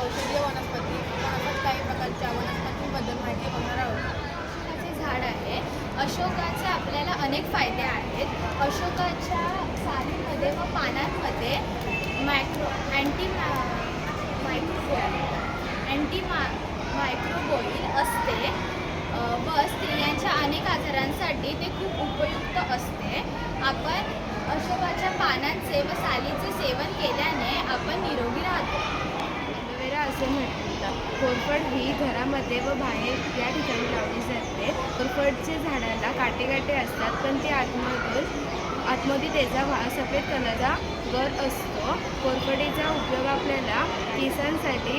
औषधीय वनस्पती आपण काही प्रकारच्या वनस्पतींबद्दल माहिती बघणार आहोत. अशोकाचे झाड आहे. अशोकाचे आपल्याला अनेक फायदे आहेत. अशोकाच्या सालीमध्ये व पानांमध्ये मायक्रोबोईल असते व स्त्रियांच्या अनेक आजारांसाठी ते खूप उपयुक्त असते. आपण अशोकाच्या पानांचे व सालीचे सेवन केल्याने आपण निरोगी राहतो. एलोवेरा असे म्हणतात. कोरफड ही घरामध्ये व बाहेर या ठिकाणी लावली जाते. कोरफडच्या झाडाला काटे असतात, पण ते आतमध्ये त्याचा सफेड कलरचा गर असतो. कोरफडीचा उपयोग आपल्याला केसांसाठी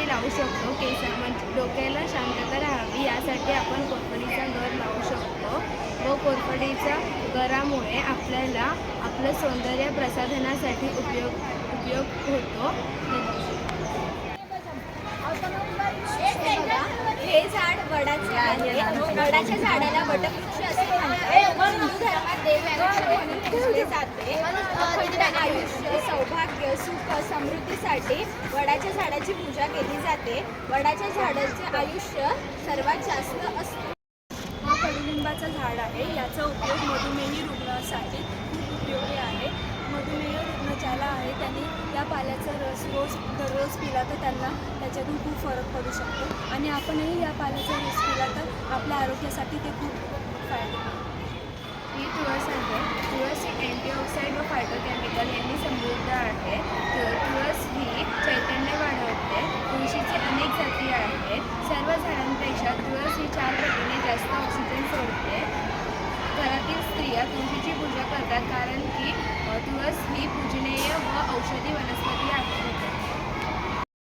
लावू शकतो. म्हणजे डोक्याला शांतता राहावी यासाठी आपण कोरफडीचा गर लावू शकतो व कोरफडीच्या गरामुळे आपल्याला आपलं सौंदर्य प्रसाधनासाठी उपयोग होतो. हे झाड वडाचे आहे. वडाच्या झाडाला वटवृक्ष असे म्हणतात. हिंदू धर्मात देव यांना म्हणून पूजले जाते. अखंड आयुष्य, सौभाग्य, सुख, समृद्धीसाठी वडाच्या झाडाची पूजा केली जाते. वडाच्या झाडाचे आयुष्य सर्वात जास्त असते. हा कडुलिंबाचं झाड आहे. याचा उपयोग मधुमेही रुग्णासाठी खूप उपयोगी आहे. मधुमेह रुग्ण ज्याला आहे त्यांनी या पाल्याचा रस दररोज पिला तर त्यांना त्याच्यातून खूप फरक पडू शकतो आणि आपणही या पाल्याचा रस पिला तर आपल्या आरोग्यासाठी ते खूप फायदेशीर. ही तुळस आहे. तुळस ही अँटीऑक्सिडंट व फायटोकेमिकल यांनी समृद्ध